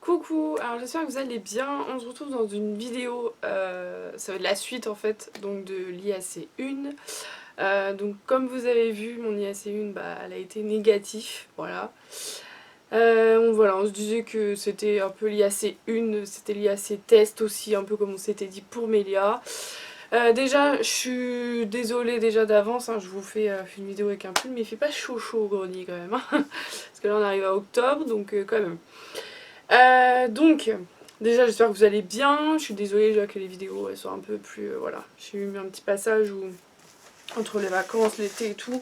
Coucou, alors j'espère que vous allez bien. On se retrouve dans une vidéo, ça va être la suite en fait, donc de l'IAC1. Donc comme vous avez vu, mon IAC1, elle a été négative, voilà. On se disait que c'était un peu l'IAC1, c'était l'IAC test aussi, un peu comme on s'était dit pour Mélia. Déjà, je suis désolée déjà d'avance, hein, je vous fais une vidéo avec un pull, mais il fait pas chaud chaud au grenier quand même, hein. Parce que là on arrive à octobre, donc quand même. Donc, déjà j'espère que vous allez bien. Je suis désolée déjà que les vidéos elles sont un peu plus... voilà, j'ai eu un petit passage où, entre les vacances, l'été et tout,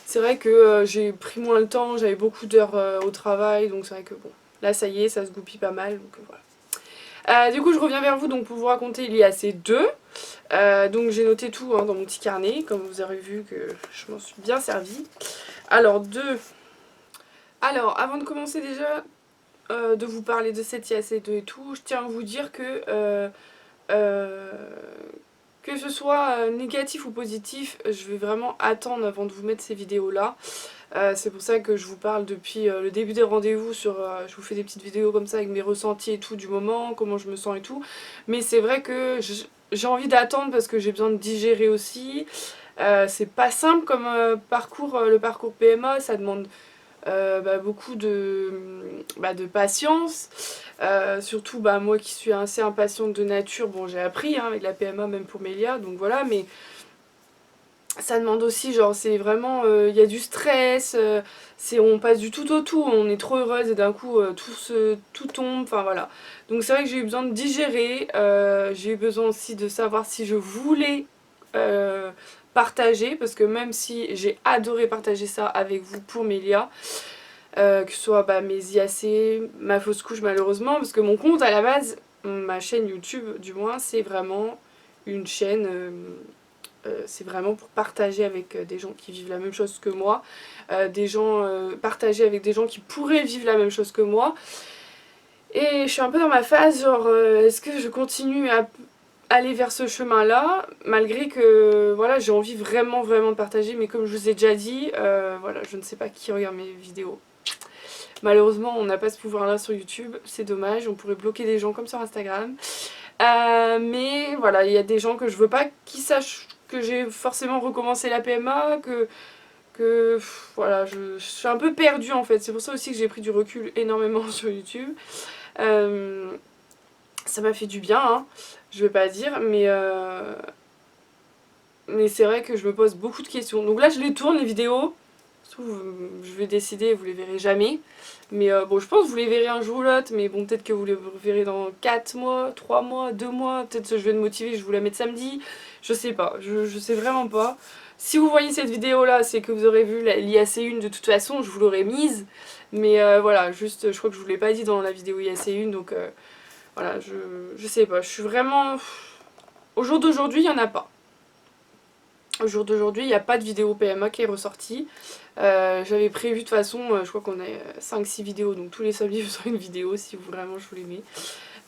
c'est vrai que j'ai pris moins le temps, j'avais beaucoup d'heures au travail, donc c'est vrai que bon, là ça y est, ça se goupille pas mal, donc voilà. Du coup je reviens vers vous donc pour vous raconter il y a ces deux. Donc j'ai noté tout hein, dans mon petit carnet, comme vous aurez vu que je m'en suis bien servie. Alors deux. Alors avant de commencer déjà, de vous parler de cette IAC2 et tout, je tiens à vous dire euh, que ce soit négatif ou positif, je vais vraiment attendre avant de vous mettre ces vidéos là. C'est pour ça que je vous parle depuis le début des rendez-vous sur... je vous fais des petites vidéos comme ça avec mes ressentis et tout du moment, comment je me sens et tout. Mais c'est vrai que j'ai envie d'attendre parce que j'ai besoin de digérer aussi. C'est pas simple comme parcours, le parcours PMA, ça demande beaucoup de patience. Surtout moi qui suis assez impatiente de nature, bon j'ai appris hein, avec la PMA même pour Mélia, donc voilà, mais ça demande aussi, genre c'est vraiment, il y a du stress, on passe du tout au tout, on est trop heureuse et d'un coup tout tombe, enfin voilà. Donc c'est vrai que j'ai eu besoin de digérer, j'ai eu besoin aussi de savoir si je voulais euh, partager, parce que même si j'ai adoré partager ça avec vous pour Mélia, que ce soit mes IAC, ma fausse couche malheureusement, parce que mon compte à la base, ma chaîne YouTube du moins, c'est vraiment une chaîne, c'est vraiment pour partager avec des gens qui vivent la même chose que moi, partager avec des gens qui pourraient vivre la même chose que moi. Et je suis un peu dans ma phase, genre, est-ce que je continue à aller vers ce chemin-là, malgré que voilà, j'ai envie vraiment vraiment de partager, mais comme je vous ai déjà dit, voilà, je ne sais pas qui regarde mes vidéos. Malheureusement, on n'a pas ce pouvoir-là sur YouTube, c'est dommage, on pourrait bloquer des gens comme sur Instagram. Mais voilà, il y a des gens que je veux pas qu'ils sachent que j'ai forcément recommencé la PMA, voilà, je suis un peu perdue en fait. C'est pour ça aussi que j'ai pris du recul énormément sur YouTube. Euh, Ça m'a fait du bien, hein, je vais pas dire, mais c'est vrai que je me pose beaucoup de questions. Donc là, je les tourne, les vidéos. Je vais décider, vous les verrez jamais. Mais bon, je pense que vous les verrez un jour ou l'autre. Mais bon, peut-être que vous les verrez dans 4 mois, 3 mois, 2 mois. Peut-être que je vais me motiver, je vous la mette samedi. Je sais pas, je sais vraiment pas. Si vous voyez cette vidéo là, c'est que vous aurez vu l'IAC1 de toute façon, je vous l'aurais mise. Mais voilà, juste, je crois que je vous l'ai pas dit dans la vidéo IAC1. Donc voilà, je sais pas. Je suis vraiment... Au jour d'aujourd'hui, il n'y en a pas. Au jour d'aujourd'hui, il n'y a pas de vidéo PMA qui est ressortie. J'avais prévu de toute façon, je crois qu'on a 5-6 vidéos, donc tous les samedis je ferai une vidéo si vraiment je vous les mets.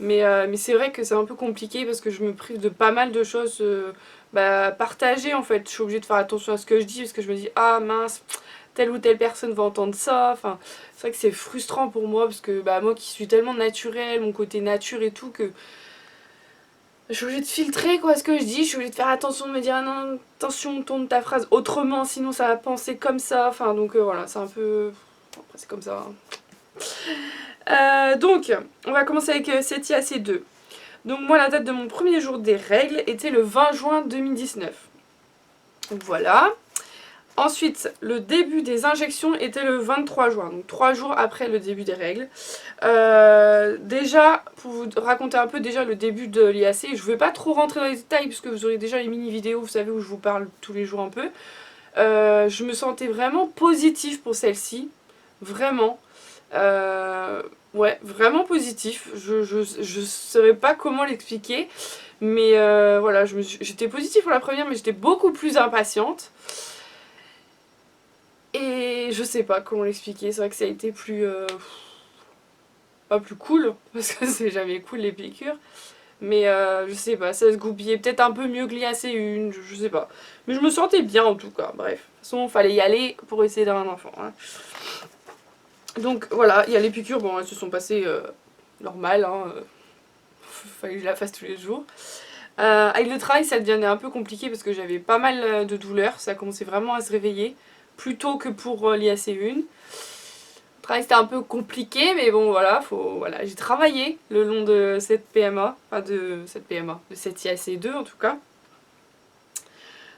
Mais c'est vrai que c'est un peu compliqué parce que je me prive de pas mal de choses partagées en fait. Je suis obligée de faire attention à ce que je dis parce que je me dis ah mince, telle ou telle personne va entendre ça. Enfin, c'est vrai que c'est frustrant pour moi parce que moi qui suis tellement naturelle, mon côté nature et tout, que je suis obligée de filtrer quoi ce que je dis, je suis obligée de faire attention, de me dire ah non, attention, tourne ta phrase autrement, sinon ça va penser comme ça. Enfin, donc voilà, c'est un peu. Après, c'est comme ça. Donc, on va commencer avec cette IAC2. Donc, moi, la date de mon premier jour des règles était le 20 juin 2019. Donc, voilà. Ensuite, le début des injections était le 23 juin, donc 3 jours après le début des règles. Déjà, pour vous raconter un peu déjà le début de l'IAC, je ne vais pas trop rentrer dans les détails puisque vous aurez déjà les mini-vidéos, vous savez, où je vous parle tous les jours un peu. Je me sentais vraiment positive pour celle-ci, vraiment. Ouais, vraiment positif. Je saurais pas comment l'expliquer, mais voilà, j'étais positive pour la première, mais j'étais beaucoup plus impatiente. Et je sais pas comment l'expliquer, c'est vrai que ça a été pas plus cool, parce que c'est jamais cool les piqûres. Mais je sais pas, ça se goupillait peut-être un peu mieux que l'IAC1, je sais pas. Mais je me sentais bien en tout cas, bref. De toute façon, fallait y aller pour essayer d'avoir un enfant. Hein. Donc voilà, il y a les piqûres, bon, elles se sont passées normal, hein, fallait que je la fasse tous les jours. Avec le travail ça devenait un peu compliqué parce que j'avais pas mal de douleurs, ça commençait vraiment à se réveiller, plus tôt que pour l'IAC1. Le travail c'était un peu compliqué mais bon voilà, voilà. J'ai travaillé le long de cette PMA, enfin de cette IAC2 en tout cas.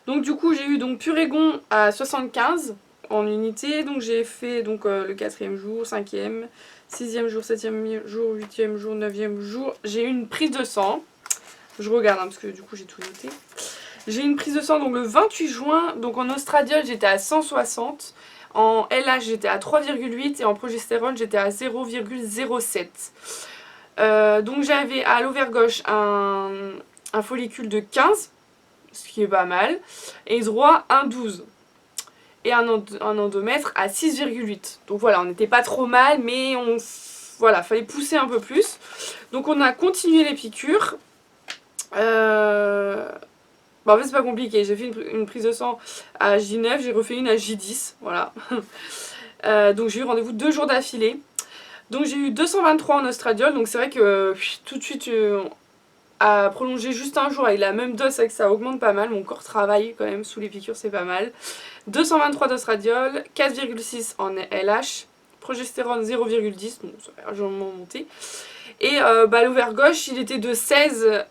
Donc du coup j'ai eu donc Purégon à 75 en unité, donc j'ai fait donc, le 4e jour, 5e, 6e jour, 7e jour, 8e jour, 9e jour, j'ai eu une prise de sang. Je regarde hein, parce que du coup j'ai tout noté. J'ai eu une prise de sang donc le 28 juin, donc en ostradiol j'étais à 160, en LH j'étais à 3,8 et en progestérone j'étais à 0,07. Donc j'avais à l'ovaire gauche un follicule de 15, ce qui est pas mal, et droit un 12. Et un endomètre à 6,8. Donc voilà, on n'était pas trop mal, mais voilà, fallait pousser un peu plus. Donc on a continué les piqûres. Bon, en fait c'est pas compliqué, j'ai fait une prise de sang à J9, j'ai refait une à J10, voilà. Donc j'ai eu rendez-vous 2 jours d'affilée. Donc j'ai eu 223 en ostradiol, donc c'est vrai que tout de suite à prolonger juste un jour avec la même dose, c'est que ça augmente pas mal, mon corps travaille quand même sous les piqûres, c'est pas mal. 223 d'ostradiol, 4,6 en LH, progestérone 0,10, donc ça va largement monter. Et l'ovaire gauche il était de 16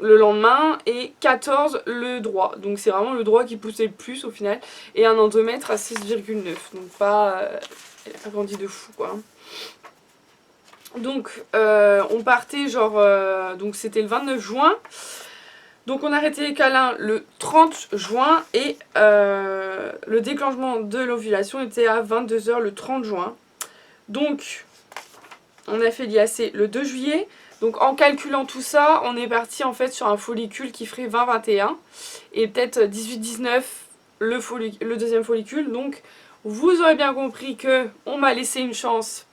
le lendemain et 14 le droit. Donc c'est vraiment le droit qui poussait le plus au final. Et un endomètre à 6,9. Donc pas... elle a pas grandi de fou quoi. Donc on partait genre... donc c'était le 29 juin. Donc on a arrêté les câlins le 30 juin. Et le déclenchement de l'ovulation était à 22 h le 30 juin. Donc on a fait l'IAC le 2 juillet. Donc en calculant tout ça, on est parti en fait sur un follicule qui ferait 20-21 et peut-être 18-19 le deuxième follicule. Donc vous aurez bien compris que on m'a laissé une chance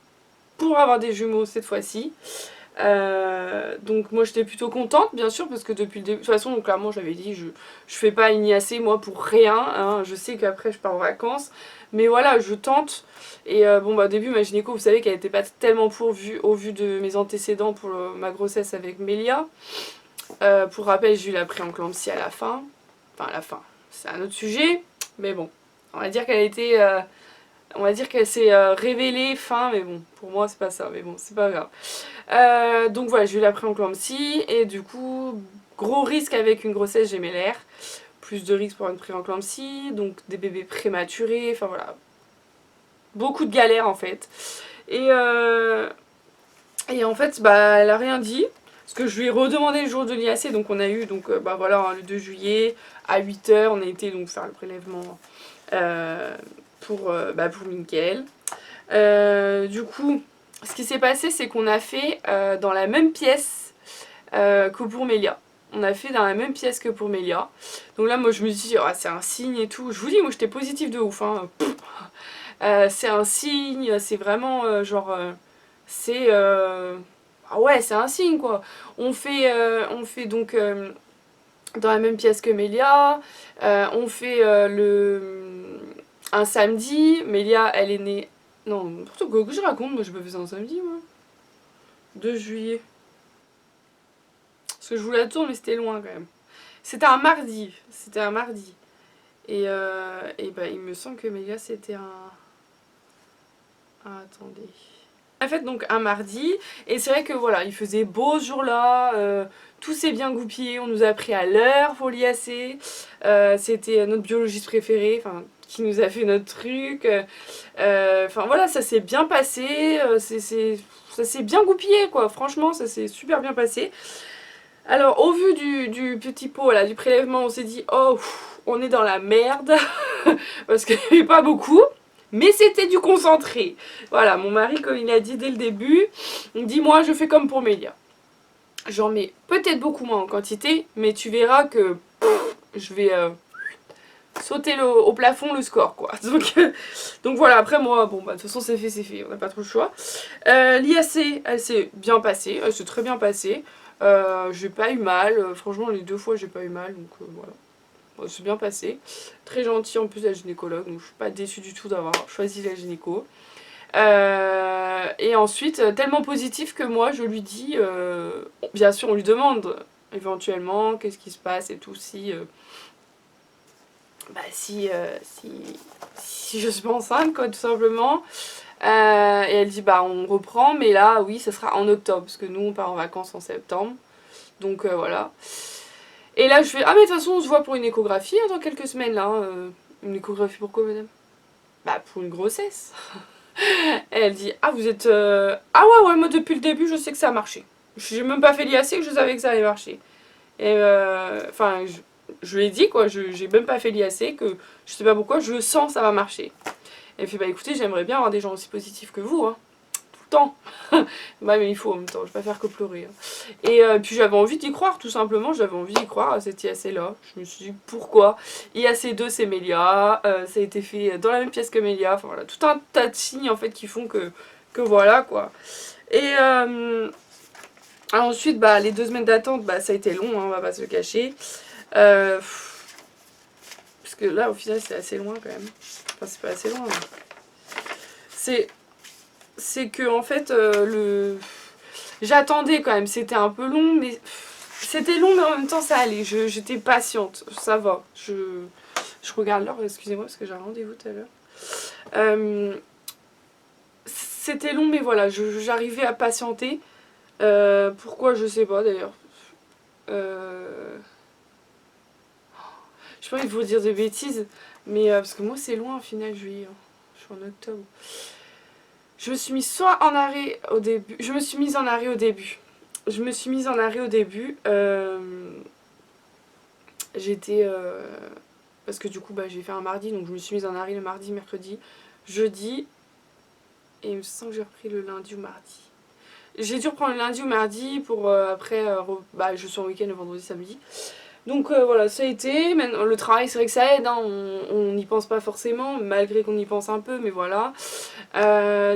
pour avoir des jumeaux cette fois-ci. Donc moi j'étais plutôt contente bien sûr parce que depuis le début, de toute façon donc clairement j'avais dit je fais pas une IAC moi pour rien, hein. Je sais qu'après je pars en vacances mais voilà je tente et bon bah au début ma gynéco vous savez qu'elle était pas tellement pourvue au vu de mes antécédents pour ma grossesse avec Mélia. Pour rappel j'ai eu la prééclampsie à la fin, enfin à la fin c'est un autre sujet mais bon on va dire qu'elle a été on va dire qu'elle s'est révélée fin, mais bon, pour moi c'est pas ça, mais bon, c'est pas grave. Donc voilà, j'ai eu la prééclampsie et du coup, gros risque avec une grossesse gémellaire. Plus de risques pour une prééclampsie, donc des bébés prématurés, enfin voilà. Beaucoup de galères en fait. Et en fait, bah elle a rien dit. Parce que je lui ai redemandé le jour de l'IAC, donc on a eu donc, bah voilà, hein, le 2 juillet à 8 h, on a été donc faire le prélèvement pour Mickaël. Du coup, ce qui s'est passé, c'est qu'on a fait dans la même pièce que pour Mélia. On a fait dans la même pièce que pour Mélia. Donc là, moi, je me dis, oh, c'est un signe et tout. Je vous dis, moi, j'étais positive de ouf. Hein. C'est un signe, c'est vraiment genre... c'est... ah ouais, c'est un signe, quoi. On fait donc dans la même pièce que Mélia. On fait un samedi. Mélia, elle est née... Non, n'importe quoi que je raconte, moi je me faisais un samedi, moi. 2 juillet. Parce que je voulais la tourne, mais c'était loin quand même. C'était un mardi. C'était un mardi. Et bah, il me semble que Mélia, c'était un... Ah, attendez. En fait, donc un mardi. Et c'est vrai que voilà, il faisait beau ce jour-là. Tout s'est bien goupillé. On nous a pris à l'heure pour l'IAC. C'était notre biologiste préféré. Enfin, qui nous a fait notre truc. Enfin voilà, ça s'est bien passé. Ça s'est bien goupillé quoi. Franchement, ça s'est super bien passé. Alors, au vu du petit pot là, du prélèvement, on s'est dit oh, on est dans la merde. Parce qu'il n'y avait pas beaucoup. Mais c'était du concentré. Voilà, mon mari, comme il a dit dès le début, il me dit moi je fais comme pour Mélia. J'en mets peut-être beaucoup moins en quantité, mais tu verras que je vais sauter au plafond le score quoi. Donc voilà, après moi, bon bah de toute façon c'est fait, on n'a pas trop le choix. L'IAC, elle s'est bien passée, elle s'est très bien passée. J'ai pas eu mal, franchement les 2 fois j'ai pas eu mal, donc voilà. Bon, c'est bien passé. Très gentil en plus la gynécologue, donc je suis pas déçue du tout d'avoir choisi la gynéco. Et ensuite, tellement positif que moi, je lui dis, bien sûr, on lui demande éventuellement qu'est-ce qui se passe et tout, si je suis pas enceinte, quoi, tout simplement. Et elle dit, bah, on reprend, mais là, oui, ça sera en octobre, parce que nous, on part en vacances en septembre. Donc, voilà. Et là, je fais, ah, mais de toute façon, on se voit pour une échographie dans quelques semaines, là. Une échographie, pourquoi, madame? Bah, pour une grossesse. Et elle dit, ah, vous êtes... Ah ouais, moi, depuis le début, je sais que ça a marché. J'ai même pas fait l'IAC, que je savais que ça allait marcher. Et enfin, je lui ai dit, quoi, j'ai même pas fait l'IAC, que je sais pas pourquoi, je sens que ça va marcher. Elle fait, bah écoutez, j'aimerais bien avoir des gens aussi positifs que vous, hein, tout le temps. Bah mais il faut en même temps, je vais pas faire que pleurer. Hein. Et puis j'avais envie d'y croire, tout simplement, j'avais envie d'y croire à cette IAC-là. Je me suis dit, pourquoi? IAC2, c'est Mélia, ça a été fait dans la même pièce que Mélia, enfin voilà, tout un tas de signes, en fait, qui font que voilà, quoi. Et ensuite, bah, les 2 semaines d'attente, bah, ça a été long, hein, on va pas se le cacher. Parce que là, au final, c'est assez loin, quand même. Enfin, c'est pas assez loin, mais... C'est que, en fait, j'attendais quand même. C'était un peu long, mais... C'était long, mais en même temps, ça allait. J'étais patiente. Ça va. Je regarde l'heure, excusez-moi, parce que j'ai un rendez-vous tout à l'heure. C'était long, mais voilà, j'arrivais à patienter. Pourquoi, je sais pas, d'ailleurs. Je sais pas, il faut dire des bêtises. Mais parce que moi, c'est loin, au final, juillet. Hein. Je suis en octobre. Je me suis mise soit en arrêt au début. Je me suis mise en arrêt au début. J'étais... parce que du coup, bah, j'ai fait un mardi. Donc je me suis mise en arrêt le mardi, mercredi, jeudi. Et il me semble que j'ai repris le lundi ou mardi. J'ai dû reprendre le lundi ou mardi pour après... je suis en week-end le vendredi, samedi. Donc voilà, ça a été. Maintenant, le travail, c'est vrai que ça aide. Hein, on n'y pense pas forcément, malgré qu'on y pense un peu, mais voilà.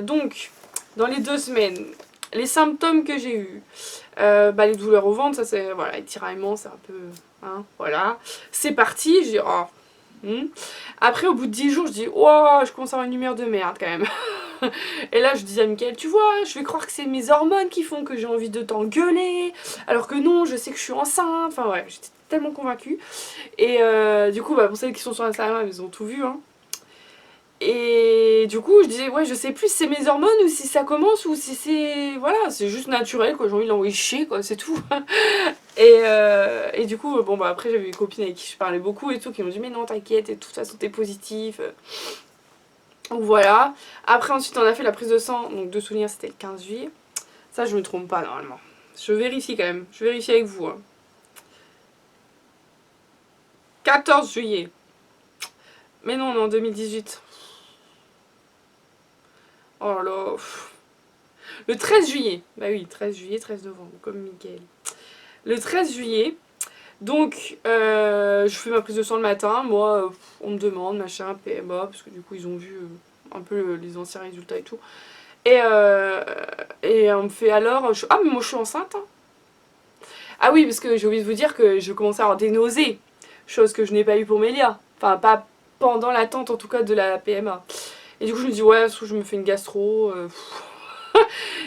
Donc, dans les 2 semaines, les symptômes que j'ai eus, les douleurs au ventre, ça c'est, voilà, les tiraillements, c'est un peu, hein, voilà. C'est parti, je dis, oh. Après, au bout de 10 jours, je dis, oh, je commence à avoir une humeur de merde quand même. Et là, je dis à Mickaël, tu vois, je vais croire que c'est mes hormones qui font que j'ai envie de t'engueuler, alors que non, je sais que je suis enceinte. Enfin, ouais, j'étais tellement convaincue. Et du coup, pour celles qui sont sur Instagram, ils ont tout vu, hein. Et du coup, je disais, ouais, je sais plus si c'est mes hormones ou si ça commence ou si c'est. Voilà, c'est juste naturel, quoi. J'ai envie de l'envoyer chier, quoi, c'est tout. Et du coup, après, j'avais une copine avec qui je parlais beaucoup et tout, qui m'ont dit, mais non, t'inquiète, et de toute façon, t'es positif. Donc voilà. Après, ensuite, on a fait la prise de sang, donc de souvenir, c'était le 15 juillet. Ça, je me trompe pas, normalement. Je vérifie quand même, je vérifie avec vous. Hein. 14 juillet. Mais non, on est en 2018. Oh là là. Le 13 juillet. Bah oui, 13 juillet, 13 novembre, comme Mickaël. Le 13 juillet. Donc, je fais ma prise de sang le matin. Moi, on me demande, machin, PMA, parce que du coup, ils ont vu un peu les anciens résultats et tout. Et on me fait alors... Ah, mais moi, je suis enceinte. Hein. Ah oui, parce que j'ai oublié de vous dire que je commençais à avoir des nausées. Chose que je n'ai pas eu pour Mélia. Enfin, pas pendant l'attente, en tout cas, de la PMA. Et du coup, je me dis, ouais, je me fais une gastro.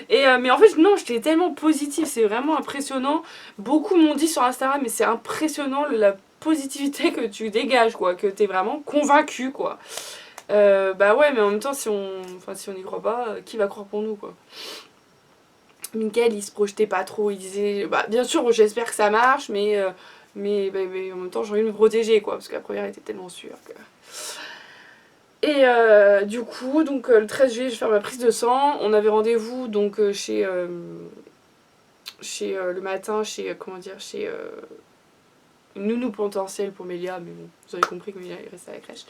Mais en fait, non, j'étais tellement positive, c'est vraiment impressionnant. Beaucoup m'ont dit sur Instagram, mais c'est impressionnant la positivité que tu dégages, quoi, que t'es vraiment convaincu, quoi. Bah ouais, mais en même temps, si on n'y croit pas, qui va croire pour nous, quoi. Mickaël, il se projetait pas trop, il disait, bah bien sûr, j'espère que ça marche, mais en même temps, j'ai envie de me protéger, quoi, parce que la première était tellement sûre que... Et du coup, donc le 13 juillet, je vais faire ma prise de sang. On avait rendez-vous donc chez le matin, chez une nounou potentielle pour Mélia, mais bon, vous avez compris que Mélia est restée à la crèche.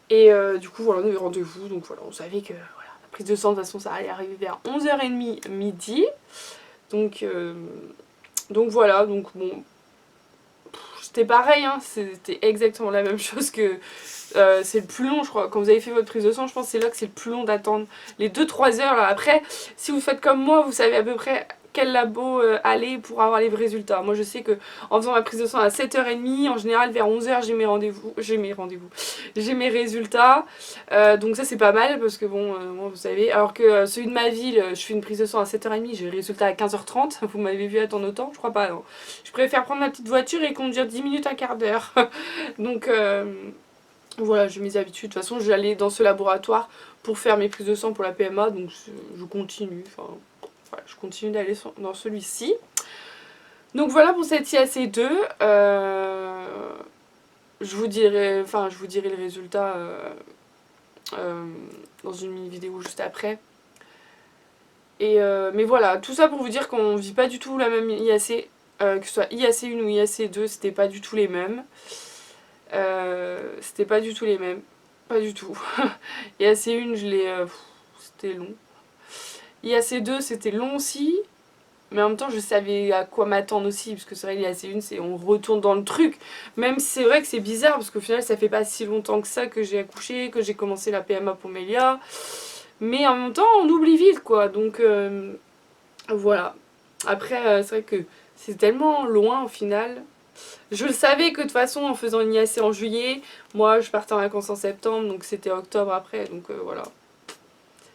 Et du coup, voilà, on avait rendez-vous, donc voilà, on savait que voilà, la prise de sang, de toute façon, ça allait arriver vers 11h30 midi. Donc voilà, donc bon, c'était pareil, hein, c'était exactement la même chose que... c'est le plus long, je crois. Quand vous avez fait votre prise de sang, je pense que c'est là que c'est le plus long d'attendre. Les 2-3 heures, là. Après, si vous faites comme moi, vous savez à peu près quel labo aller pour avoir les résultats. Moi je sais que en faisant ma prise de sang à 7h30, en général vers 11h j'ai j'ai mes résultats. Donc ça c'est pas mal parce que bon, moi, vous savez, alors que celui de ma ville, je fais une prise de sang à 7h30, j'ai les résultats à 15h30. Vous m'avez vu attendre autant, je crois pas, non. Je préfère prendre ma petite voiture et conduire 10 minutes, un quart d'heure. Donc voilà, j'ai mes habitudes. De toute façon, j'allais dans ce laboratoire pour faire mes prises de sang pour la PMA, donc je continue. Enfin, voilà, je continue d'aller dans celui-ci. Donc voilà pour cette IAC2. Je vous dirai le résultat dans une mini vidéo juste après. Mais voilà, tout ça pour vous dire qu'on vit pas du tout la même IAC, que ce soit IAC1 ou IAC2, c'était pas du tout les mêmes. C'était pas du tout les mêmes. Pas du tout. IAC1, c'était long. IAC2, c'était long aussi. Mais en même temps, je savais à quoi m'attendre aussi. Parce que c'est vrai, l'IAC1, on retourne dans le truc. Même si c'est vrai que c'est bizarre. Parce qu'au final, ça fait pas si longtemps que ça que j'ai accouché. Que j'ai commencé la PMA pour Mélia. Mais en même temps, on oublie vite, quoi. Donc, voilà. Après, c'est vrai que c'est tellement loin au final. Je le savais que de toute façon, en faisant une IAC en juillet, moi je partais en vacances en septembre, donc c'était octobre après, donc voilà.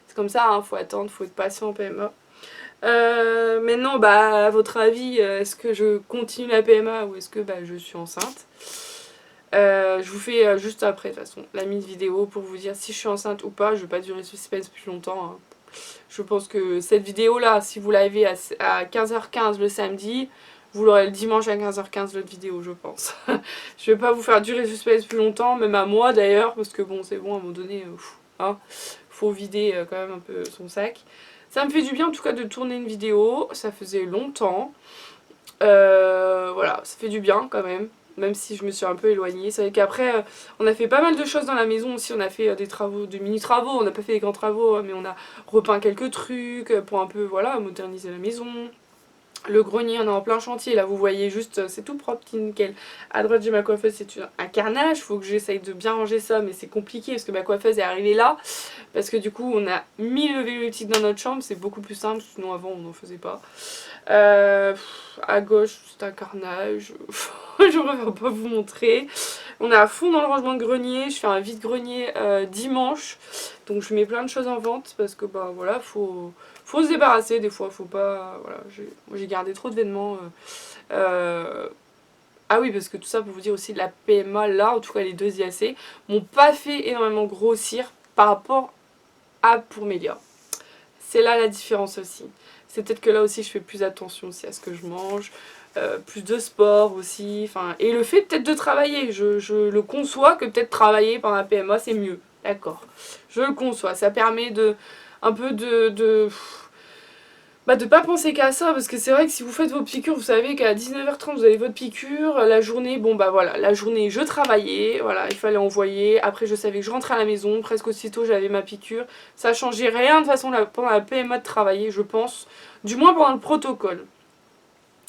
C'est comme ça, hein, faut attendre, faut être patient en PMA. Maintenant, bah, à votre avis, est-ce que je continue la PMA ou est-ce que bah, je suis enceinte? Je vous fais juste après, de toute façon, la mini vidéo pour vous dire si je suis enceinte ou pas. Je vais pas durer ce suspense plus longtemps, hein. Je pense que cette vidéo-là, si vous l'avez à 15h15 le samedi, vous l'aurez le dimanche à 15h15 l'autre vidéo, je pense. Je vais pas vous faire durer le suspense plus longtemps, même à moi d'ailleurs, parce que bon, c'est bon, à un moment donné, hein, faut vider quand même un peu son sac. Ça me fait du bien en tout cas de tourner une vidéo, ça faisait longtemps. Voilà, ça fait du bien quand même si je me suis un peu éloignée. C'est vrai qu'après, on a fait pas mal de choses dans la maison aussi. On a fait des travaux, des mini-travaux, on n'a pas fait des grands travaux, mais on a repeint quelques trucs pour un peu, voilà, moderniser la maison. Le grenier, on est en plein chantier, là vous voyez juste, c'est tout propre, petit nickel. À droite j'ai ma coiffeuse, c'est un carnage, faut que j'essaye de bien ranger ça, mais c'est compliqué parce que ma coiffeuse est arrivée là. Parce que du coup on a mis le vélo elliptique dans notre chambre, c'est beaucoup plus simple, sinon avant on n'en faisait pas. À gauche c'est un carnage, je ne vais pas vous montrer. On est à fond dans le rangement de grenier, je fais un vide-grenier dimanche, donc je mets plein de choses en vente parce que bah voilà, faut se débarrasser des fois, faut pas, voilà, j'ai gardé trop de vêtements. Ah oui, parce que tout ça pour vous dire aussi, la PMA là, en tout cas les deux IAC, m'ont pas fait énormément grossir par rapport à pour Mélia. C'est là la différence aussi. C'est peut-être que là aussi je fais plus attention aussi à ce que je mange, plus de sport aussi, enfin, et le fait peut-être de travailler, je le conçois que peut-être travailler pendant la PMA c'est mieux, d'accord, je le conçois, ça permet de un peu de pas penser qu'à ça, parce que c'est vrai que si vous faites vos piqûres, vous savez qu'à 19h30 vous avez votre piqûre, la journée, bon bah voilà, la journée je travaillais, voilà, il fallait envoyer, après je savais que je rentrais à la maison, presque aussitôt j'avais ma piqûre, ça changeait rien de façon pendant la PMA de travailler, je pense, du moins pendant le protocole.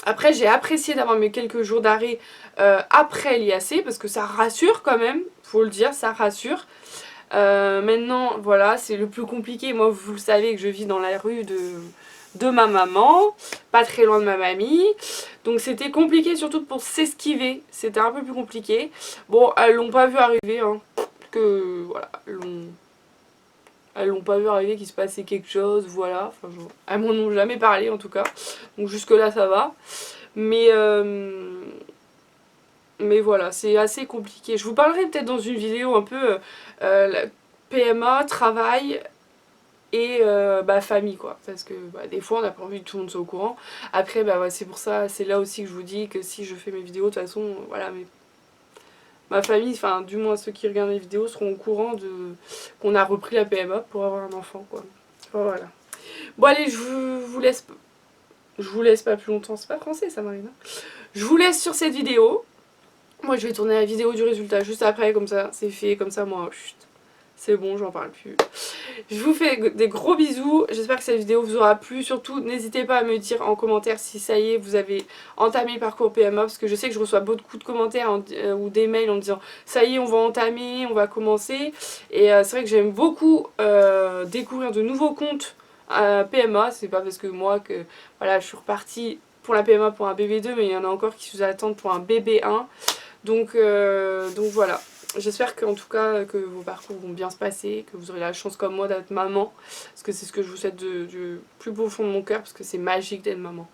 Après j'ai apprécié d'avoir mes quelques jours d'arrêt après l'IAC, parce que ça rassure quand même, faut le dire, ça rassure. Maintenant, voilà, c'est le plus compliqué, moi vous le savez que je vis dans la rue de ma maman, pas très loin de ma mamie, donc c'était compliqué surtout pour s'esquiver, c'était un peu plus compliqué. Bon, elles l'ont pas vu arriver, hein, que voilà, elles l'ont pas vu arriver qu'il se passait quelque chose, voilà, enfin, elles m'en ont jamais parlé en tout cas, donc jusque là ça va, mais voilà, c'est assez compliqué. Je vous parlerai peut-être dans une vidéo un peu la PMA, travail et famille quoi, parce que des fois on n'a pas envie que tout le monde soit au courant. Après c'est pour ça, c'est là aussi que je vous dis que si je fais mes vidéos de toute façon voilà, mais ma famille, enfin du moins ceux qui regardent les vidéos seront au courant de qu'on a repris la PMA pour avoir un enfant quoi. Enfin, voilà. Bon allez, je vous laisse pas plus longtemps, c'est pas français ça Marina. Je vous laisse sur cette vidéo. Moi je vais tourner la vidéo du résultat juste après, comme ça c'est fait, comme ça moi chut, c'est bon, j'en parle plus. Je vous fais des gros bisous, j'espère que cette vidéo vous aura plu. Surtout n'hésitez pas à me dire en commentaire si ça y est vous avez entamé le parcours PMA, parce que je sais que je reçois beaucoup de commentaires ou des mails en me disant ça y est on va entamer, on va commencer. Et c'est vrai que j'aime beaucoup découvrir de nouveaux comptes PMA, c'est pas parce que moi que voilà, je suis repartie pour la PMA pour un BB2, mais il y en a encore qui nous attendent pour un BB1. Donc voilà. J'espère qu'en tout cas que vos parcours vont bien se passer, que vous aurez la chance comme moi d'être maman, parce que c'est ce que je vous souhaite du plus beau fond de mon cœur, parce que c'est magique d'être maman.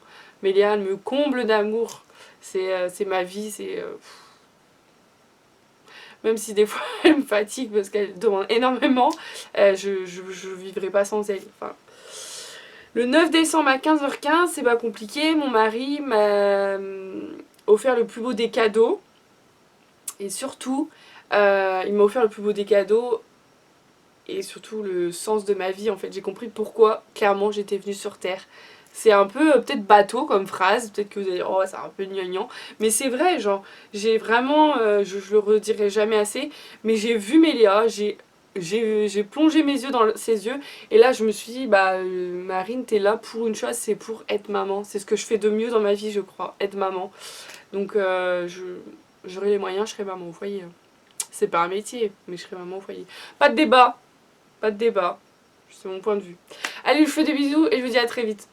Mélia, elle me comble d'amour, c'est ma vie, même si des fois elle me fatigue parce qu'elle demande énormément, je vivrai pas sans elle. Enfin, le 9 décembre à 15h15, c'est pas compliqué, mon mari m'a offert le plus beau des cadeaux. Et surtout, il m'a offert le plus beau des cadeaux et surtout le sens de ma vie. En fait, j'ai compris pourquoi, clairement, j'étais venue sur Terre. C'est un peu peut-être bateau comme phrase, peut-être que vous allez dire oh c'est un peu gnangnan, mais c'est vrai, genre j'ai vraiment, je le redirai jamais assez, mais j'ai vu Mélia, j'ai plongé mes yeux dans ses yeux et là je me suis dit bah Marine t'es là pour une chose, c'est pour être maman, c'est ce que je fais de mieux dans ma vie je crois, être maman. Donc j'aurai les moyens, je serai maman au foyer. C'est pas un métier, mais je serai maman au foyer. Pas de débat, pas de débat. C'est mon point de vue. Allez, je vous fais des bisous et je vous dis à très vite.